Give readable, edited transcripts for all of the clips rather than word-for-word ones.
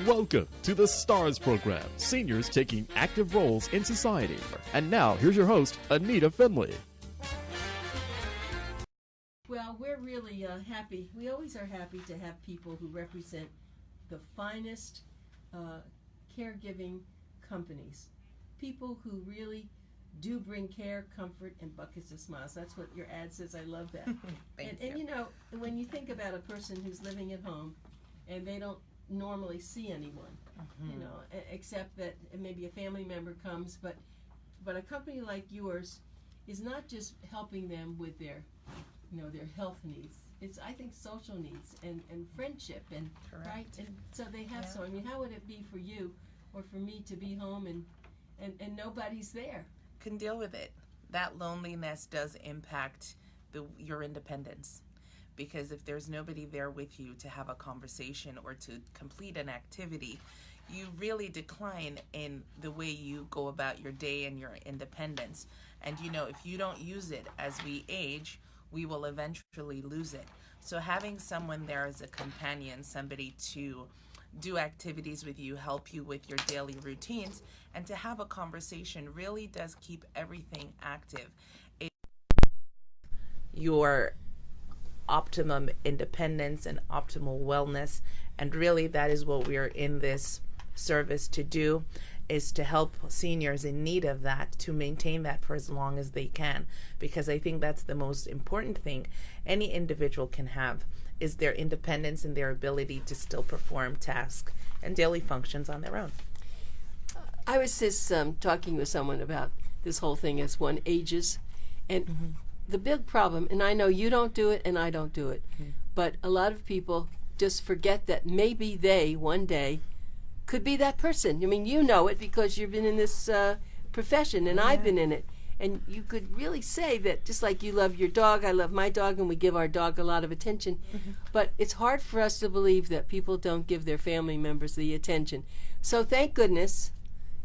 Welcome to the STARS program, seniors taking active roles in society. And now, here's your host, ANITA FINLEY. Well, we're really happy. We always are happy to have people who represent the finest caregiving companies. People who really do bring care, comfort, and buckets of smiles. That's what your ad says. I love that. And you know, when you think about a person who's living at home and they don't normally see anyone, you know, except that maybe a family member comes, but a company like yours is not just helping them with their, you know, their health needs. It's, I think, social needs and friendship and Correct. right. And so they have. So I mean, how would it be for you or for me to be home and nobody's there? Can deal with it. That loneliness does impact your independence, because if there's nobody there with you to have a conversation or to complete an activity, you really decline in the way you go about your day and your independence. And you know, if you don't use it as we age, we will eventually lose it. So having someone there as a companion, somebody to do activities with you, help you with your daily routines, and to have a conversation really does keep everything active. Your optimum independence and optimal wellness, and really that is what we are in this service to do, is to help seniors in need of that to maintain that for as long as they can, because I think that's the most important thing any individual can have, is their independence and their ability to still perform tasks and daily functions on their own. I was just talking with someone about this whole thing as one ages, and the big problem, and I know you don't do it and I don't do it, but a lot of people just forget that maybe they one day could be that person. I mean, you know it because you've been in this profession, and I've been in it. And you could really say that just like you love your dog, I love my dog, and we give our dog a lot of attention. But it's hard for us to believe that people don't give their family members the attention. So thank goodness,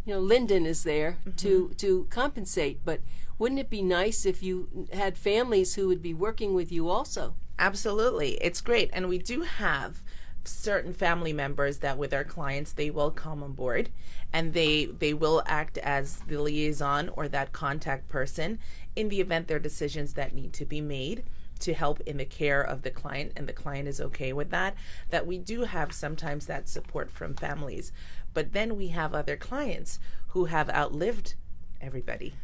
you know, Lynden is there to compensate. But wouldn't it be nice if you had families who would be working with you also? Absolutely. It's great. And we do have certain family members that with our clients, they will come on board and they will act as the liaison or that contact person in the event there are decisions that need to be made to help in the care of the client, and the client is okay with that we do have sometimes that support from families. But then we have other clients who have outlived everybody.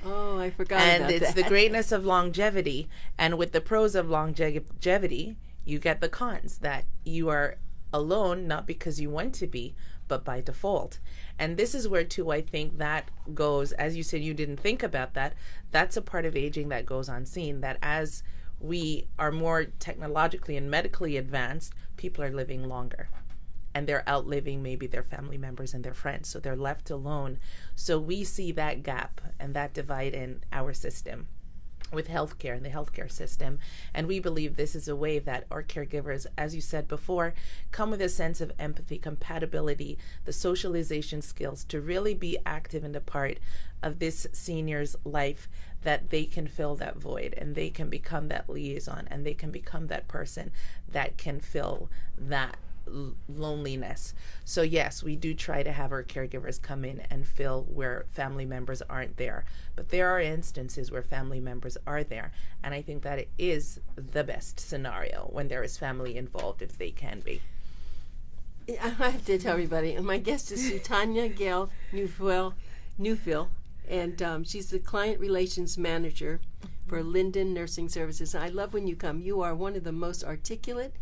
Oh, I forgot and about that. And it's the greatness of longevity, and with the pros of longevity, you get the cons, that you are alone, not because you want to be, but by default. And this is where, too, I think that goes, as you said, you didn't think about that. That's a part of aging that goes unseen, that as we are more technologically and medically advanced, people are living longer. And they're outliving maybe their family members and their friends, so they're left alone. So we see that gap and that divide in our system with healthcare and the healthcare system. And we believe this is a way that our caregivers, as you said before, come with a sense of empathy, compatibility, the socialization skills to really be active and a part of this senior's life, that they can fill that void and they can become that liaison and they can become that person that can fill that loneliness. So yes, we do try to have our caregivers come in and fill where family members aren't there, but there are instances where family members are there, and I think that it is the best scenario when there is family involved, if they can be. I have to tell everybody, my guest is SUTANYA Gayle-Neufville, and she's the client relations manager for Lynden Nursing Services. I love when you come. You are one of the most articulate.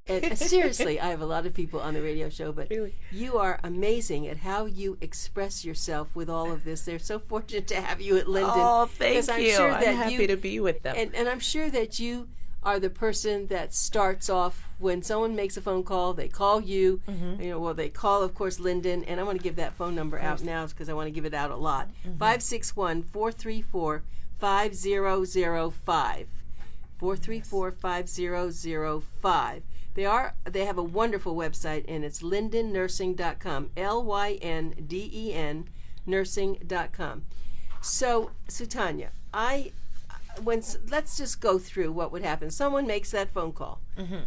And seriously, I have a lot of people on the radio show, but Really? You are amazing at how you express yourself with all of this. They're so fortunate to have you at Lynden. Oh, thank you. Sure I'm happy to be with them. And I'm sure that you are the person that starts off when someone makes a phone call, they call you, you know, well, they call, of course, Lynden, and I want to give that phone number out now because I want to give it out a lot. 561-434-5005. 434-5005. They have a wonderful website, and it's lyndennursing.com, LYNDEN nursing.com. So, SUTANYA, let's just go through what would happen. Someone makes that phone call,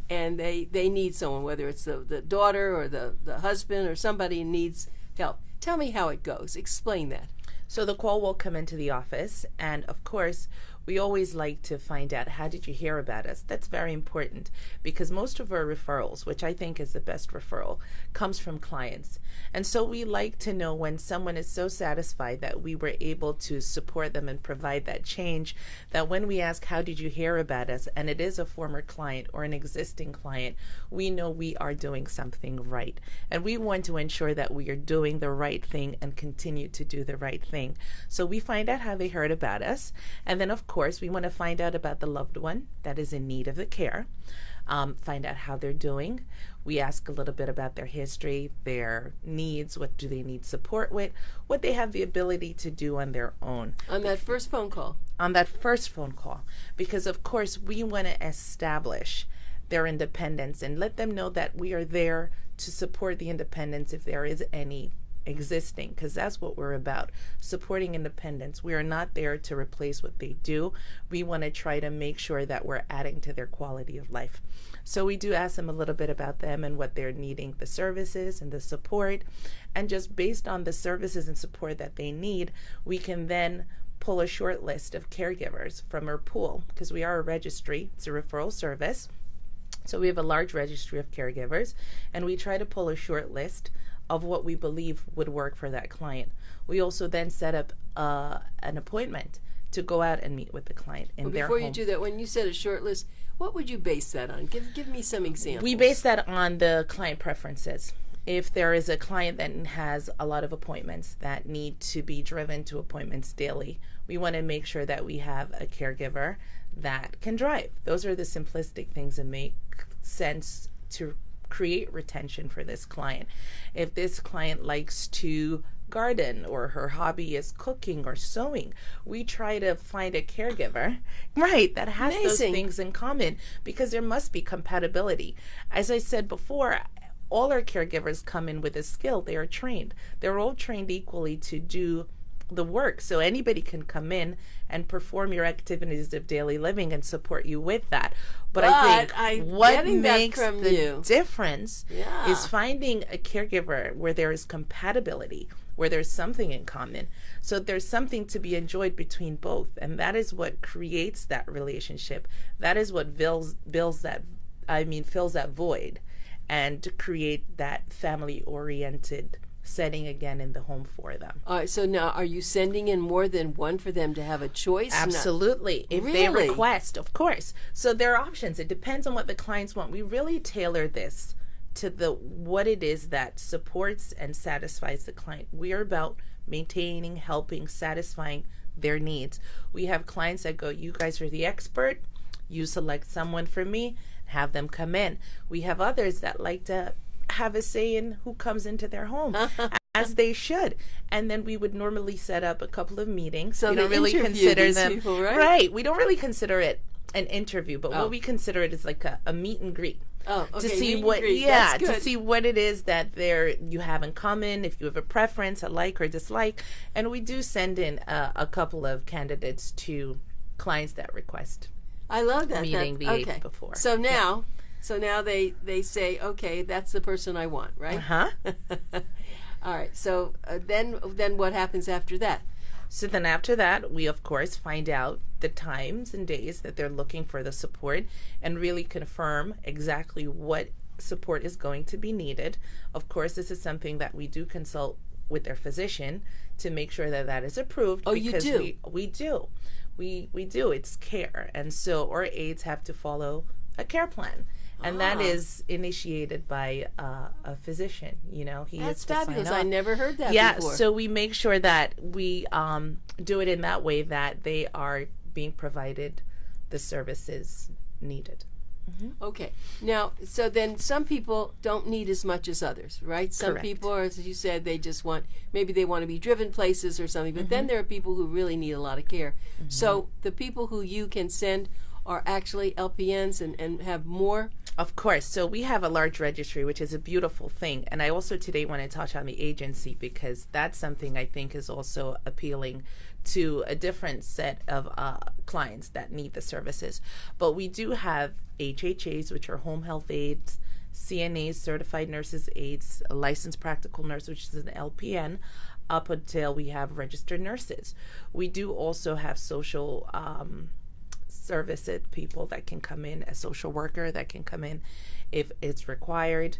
and they need someone, whether it's the daughter or the husband or somebody needs help. Tell me how it goes. Explain that. So the call will come into the office, and of course, we always like to find out, how did you hear about us? That's very important, because most of our referrals, which I think is the best referral, comes from clients. And so we like to know when someone is so satisfied that we were able to support them and provide that change, that when we ask, how did you hear about us? And it is a former client or an existing client, we know we are doing something right. And we want to ensure that we are doing the right thing and continue to do the right thing. So we find out how they heard about us. And then, of course, we want to find out about the loved one that is in need of the care, find out how they're doing. We ask a little bit about their history, their needs, what do they need support with, what they have the ability to do on their own. On that first phone call? On that first phone call. Because, of course, we want to establish their independence and let them know that we are there to support the independence if there is any existing, because that's what we're about, supporting independence. We are not there to replace what they do. We want to try to make sure that we're adding to their quality of life. So we do ask them a little bit about them and what they're needing, the services and the support, and just based on the services and support that they need, we can then pull a short list of caregivers from our pool, because we are a registry. It's a referral service. So we have a large registry of caregivers, and we try to pull a short list of what we believe would work for that client. We also then set up an appointment to go out and meet with the client in their home. Before you do that, when you said a short list, what would you base that on? Give me some examples. We base that on the client preferences. If there is a client that has a lot of appointments that need to be driven to appointments daily, we want to make sure that we have a caregiver that can drive. Those are the simplistic things that make sense to create retention for this client. If this client likes to garden or her hobby is cooking or sewing, we try to find a caregiver, right, that has those things in common, because there must be compatibility. As I said before, all our caregivers come in with a skill. They are trained. They're all trained equally to do the work. So anybody can come in and perform your activities of daily living and support you with that. But I think what makes the difference is finding a caregiver where there is compatibility, where there's something in common. So there's something to be enjoyed between both. And that is what creates that relationship. That is what fills that void, and to create that family-oriented setting again in the home for them. All right, so now are you sending in more than one for them to have a choice? Absolutely. If they request, of course. So there are options. It depends on what the clients want. We really tailor this to what it is that supports and satisfies the client. We are about maintaining, helping, satisfying their needs. We have clients that go, you guys are the expert. You select someone for me, have them come in. We have others that like to have a say in who comes into their home, as they should. And then we would normally set up a couple of meetings. So we don't really consider them people, right? Right. We don't really consider it an interview, but what we consider it is like a meet and greet. Oh, okay. To see to see what it is that you have in common, if you have a preference, a like or dislike. And we do send in a couple of candidates to clients that request. I love that. Meeting the age before. So now, they say, okay, that's the person I want, right? All right. So then what happens after that? So then after that, we of course find out the times and days that they're looking for the support and really confirm exactly what support is going to be needed. Of course, this is something that we do consult with their physician to make sure that that is approved. Oh, you do? We do. We do. It's care. And so our aides have to follow a care plan. And that is initiated by a physician. He That's is to fabulous. sign off. I never heard that before. So we make sure that we do it in that way that they are being provided the services needed. Mm-hmm. Okay. Now, so then some people don't need as much as others, right? Some Correct. people, as you said, they just maybe they want to be driven places or something, but then there are people who really need a lot of care. So the people who you can send are actually LPNs and have more Of course. So we have a large registry, which is a beautiful thing. And I also today want to touch on the agency, because that's something I think is also appealing to a different set of clients that need the services. But we do have HHAs, which are home health aides, CNAs, certified nurses aides, a licensed practical nurse, which is an LPN, up until we have registered nurses. We do also have social services people that can come in, a social worker that can come in if it's required,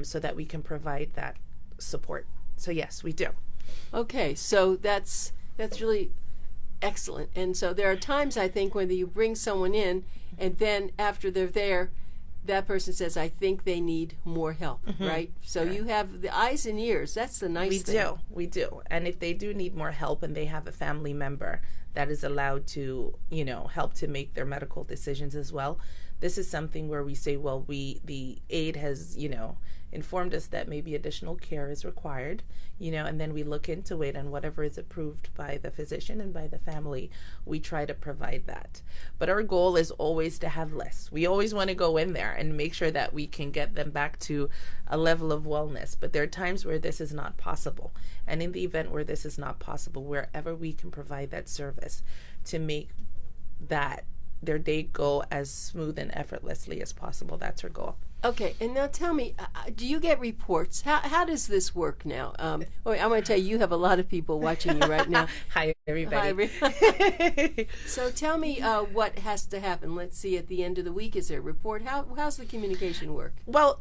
so that we can provide that support. So yes, we do. Okay, so that's really excellent. And so there are times, I think, when you bring someone in, and then after they're there, that person says, I think they need more help, right? So you have the eyes and ears. That's the nice thing. We do. And if they do need more help and they have a family member that is allowed to, help to make their medical decisions as well, this is something where we say, well, the aide has, informed us that maybe additional care is required, and then we look into it, and whatever is approved by the physician and by the family, we try to provide that. But our goal is always to have less. We always want to go in there and make sure that we can get them back to a level of wellness. But there are times where this is not possible. And in the event where this is not possible, wherever we can provide that service to make that their day go as smooth and effortlessly as possible, that's our goal. Okay, and now tell me, do you get reports? How does this work now? I'm going to tell you, you have a lot of people watching you right now. Hi, everybody. Hi, so tell me what has to happen. Let's see, at the end of the week, is there a report? How's the communication work? Well,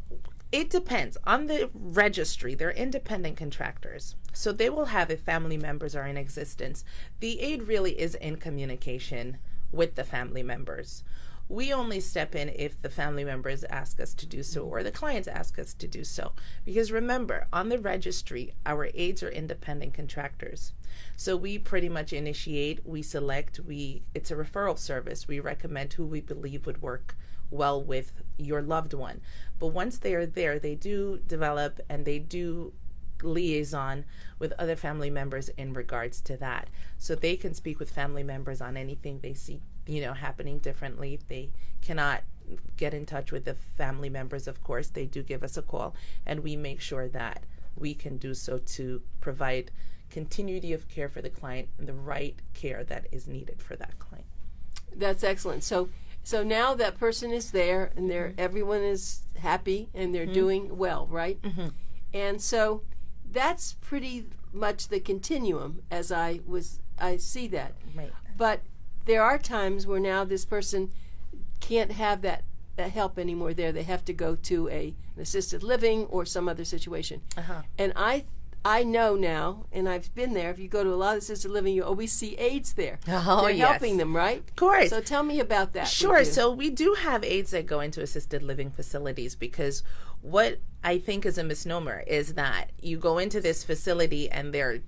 it depends. On the registry, they're independent contractors. So they will have, if family members are in existence, the aide really is in communication with the family members. We only step in if the family members ask us to do so, or the clients ask us to do so. Because remember, on the registry, our aides are independent contractors. So we pretty much initiate, we select, it's a referral service. We recommend who we believe would work well with your loved one. But once they are there, they do develop and they do liaison with other family members in regards to that. So they can speak with family members on anything they see happening differently. If they cannot get in touch with the family members, of course, they do give us a call, and we make sure that we can do so to provide continuity of care for the client and the right care that is needed for that client. That's excellent. So now that person is there, and everyone is happy, and they're doing well, right? And so that's pretty much the continuum as I see that. Right. But there are times where now this person can't have that help anymore there. They have to go to an assisted living or some other situation. And I know now, and I've been there, if you go to a lot of assisted living, you always see aides there. Oh, They're yes. helping them, right? Of course. So tell me about that. Sure. So we do have aides that go into assisted living facilities, because what I think is a misnomer is that you go into this facility and there are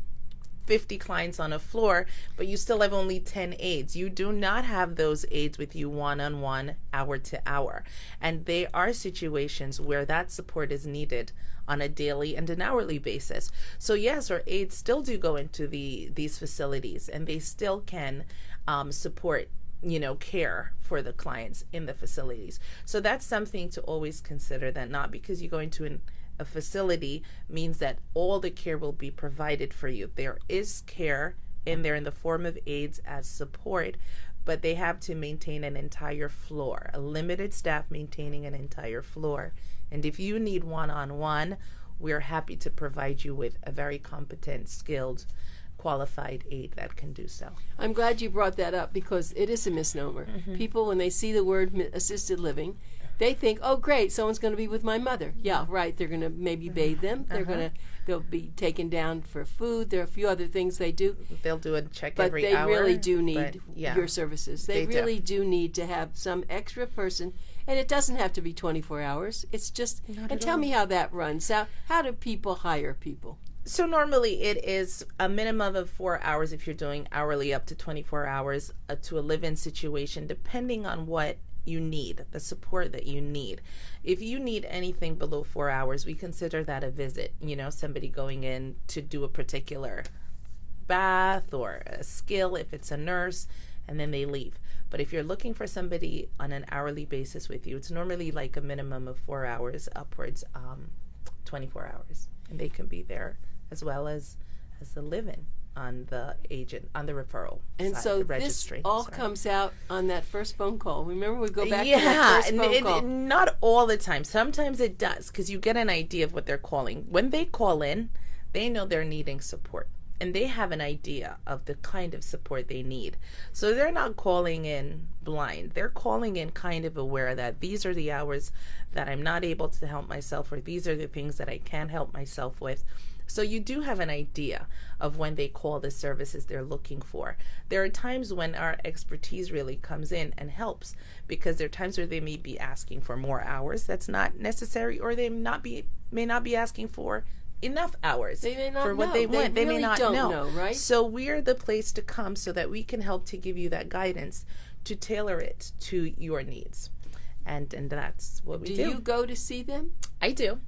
50 clients on a floor, but you still have only 10 aides. You do not have those aides with you one-on-one, hour to hour. And there are situations where that support is needed on a daily and an hourly basis. So yes, our aides still do go into these facilities, and they still can support care for the clients in the facilities. So that's something to always consider, that not because you go into a facility means that all the care will be provided for you. There is care in there in the form of aides as support, but they have to maintain an entire floor, a limited staff maintaining an entire floor. And if you need one-on-one, we're happy to provide you with a very competent, skilled, qualified aide that can do so. I'm glad you brought that up, because it is a misnomer. People, when they see the word assisted living, they think, oh, great, someone's going to be with my mother. Yeah, right. They're going to maybe bathe them. They'll be taken down for food. There are a few other things they do. They'll do a check but every hour. But they really do need your services. They really do need to have some extra person. And it doesn't have to be 24 hours. It's just, and tell me how that runs. How do people hire people? So normally it is a minimum of 4 hours if you're doing hourly, up to 24 hours to a live-in situation, depending on what you need, the support that you need. If you need anything below 4 hours, we consider that a visit. Somebody going in to do a particular bath or a skill, if it's a nurse, and then they leave. But if you're looking for somebody on an hourly basis with you, it's normally like a minimum of 4 hours upwards, 24 hours. And they can be there as well as the live-in on the agent, on the referral and side, so the this registry. all comes out on that first phone call. Remember, we go back to Yeah, that first phone and call. not all the time. Sometimes it does, because you get an idea of what they're calling. When they call in, they know they're needing support, and they have an idea of the kind of support they need. So they're not calling in blind. They're calling in kind of aware that these are the hours that I'm not able to help myself, or these are the things that I can't help myself with. So you do have an idea of when they call the services they're looking for. There are times when our expertise really comes in and helps, because there are times where they may be asking for more hours that's not necessary, or they may not be asking for enough hours They may not for what know. they want. They really may not don't know. right? So we're the place to come so that we can help to give you that guidance to tailor it to your needs. And that's what we do. Do you go to see them? I do.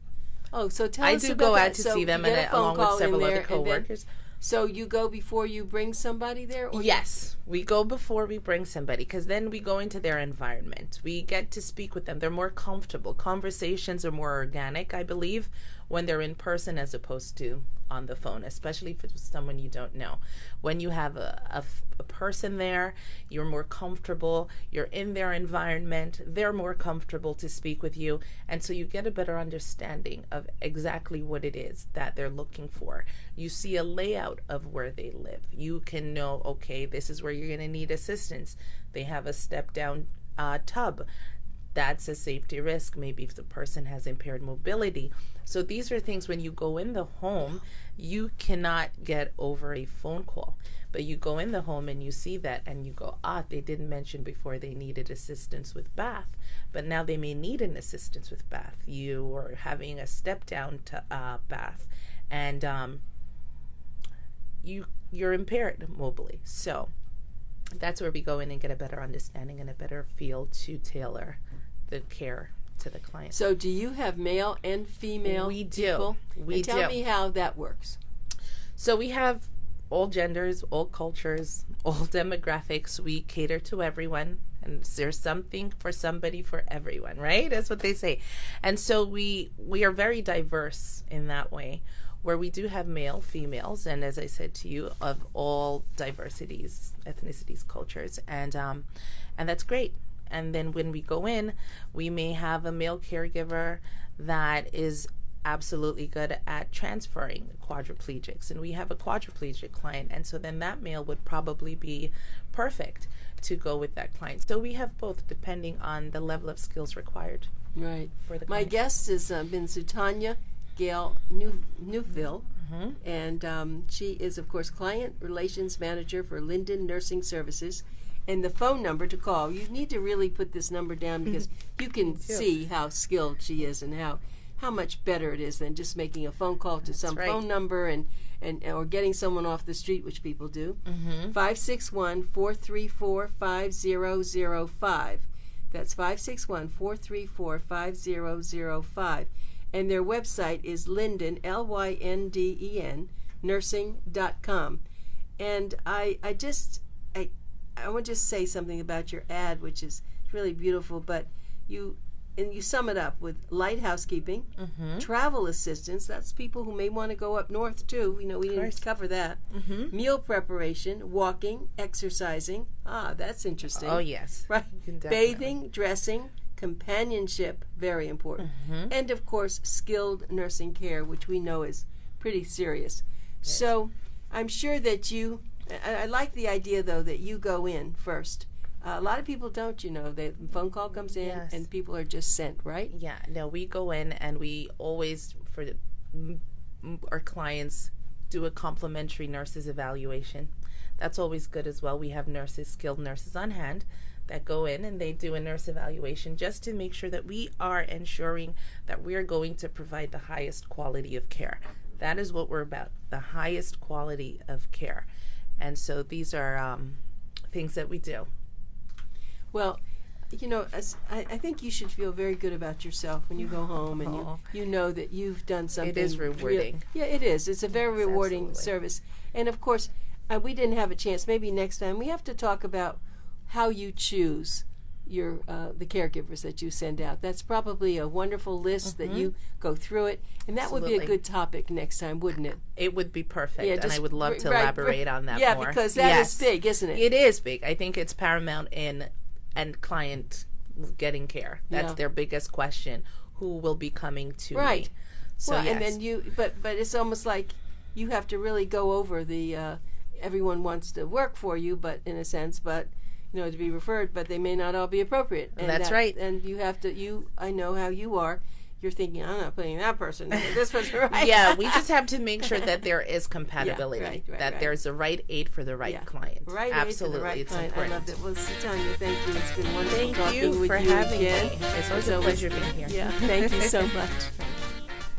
Oh, so tell I us do about go that. out to So see them, you get and a phone along with call in several there, other and then- coworkers. So you go before you bring somebody there? Or Yes, we go before we bring somebody, because then we go into their environment. We get to speak with them. They're more comfortable. Conversations are more organic, I believe, when they're in person as opposed to on the phone, especially if it's someone you don't know. When you have a person there, you're more comfortable. You're in their environment. They're more comfortable to speak with you. And so you get a better understanding of exactly what it is that they're looking for. You see a layout of where they live. You can know, okay, this is where you're going to need assistance. They have a step-down tub. That's a safety risk, maybe if the person has impaired mobility. So these are things, when you go in the home, you cannot get over a phone call. But you go in the home and you see that, and you go, they didn't mention before they needed assistance with bath, but now they may need an assistance with bath. You are having a step-down bath, and you're impaired mobily. So that's where we go in and get a better understanding and a better feel to tailor the care to the client. So do you have male and female We do. people? We and tell do. me how that works. So we have all genders, all cultures, all demographics. We cater to everyone, and there's something for somebody for everyone, right? That's what they say. And so we are very diverse in that way, where we do have male, females, and as I said to you, of all diversities, ethnicities, cultures, and that's great. And then when we go in, we may have a male caregiver that is absolutely good at transferring quadriplegics, and we have a quadriplegic client, and so then that male would probably be perfect to go with that client. So we have both, depending on the level of skills required. Right. For the My client. guest has been SUTANYA Gayle-Neufville, and she is, of course, Client Relations Manager for Lynden Nursing Services. And the phone number to call, you need to really put this number down, because you can see how skilled she is and how much better it is than just making a phone call to some right. phone number and or getting someone off the street, which people do. 561-434-5005. That's 561-434-5005. And their website is Lynden, Lynden, nursing.com. And I want to just say something about your ad, which is really beautiful, but you sum it up with light housekeeping, travel assistance, that's people who may want to go up north too, we didn't cover that, meal preparation, walking, exercising, that's interesting. Oh, yes. Right. Definitely. Bathing, dressing, companionship, very important, and of course skilled nursing care, which we know is pretty serious. Yes. So I'm sure that I like the idea, though, that you go in first. A lot of people don't, the phone call comes in and people are just sent, right? Yeah, no, we go in and we always, for our clients, do a complimentary nurses evaluation. That's always good as well. We have skilled nurses on hand that go in and they do a nurse evaluation just to make sure that we are ensuring that we are going to provide the highest quality of care. That is what we're about, the highest quality of care. And so these are things that we do. Well, I think you should feel very good about yourself when you go home and you know that you've done something. It is rewarding. Yeah, it is. It's a very rewarding absolutely. service. And, of course, we didn't have a chance. Maybe next time we have to talk about how you choose your the caregivers that you send out. That's probably a wonderful list that you go through it, and that would be a good topic next time, wouldn't it? It would be perfect, Yeah, and I would love to elaborate on that more. Yeah, because that is big, isn't it? It is big. I think it's paramount in and client getting care. That's their biggest question. Who will be coming to me? So well, and then but it's almost like you have to really go over the. Everyone wants to work for you, but in a sense, but to be referred, but they may not all be appropriate. And that's right. And you have to. I know how you are. You're thinking, I'm not putting that person. This person, right? Yeah, we just have to make sure that there is compatibility. That there's the right aid for the right client. Right, absolutely, aid for the right it's client. important. I loved it. Well, SUTANYA, thank you. It's been wonderful talking with you for having again. me. It's always a pleasure being here. Yeah, thank you so much.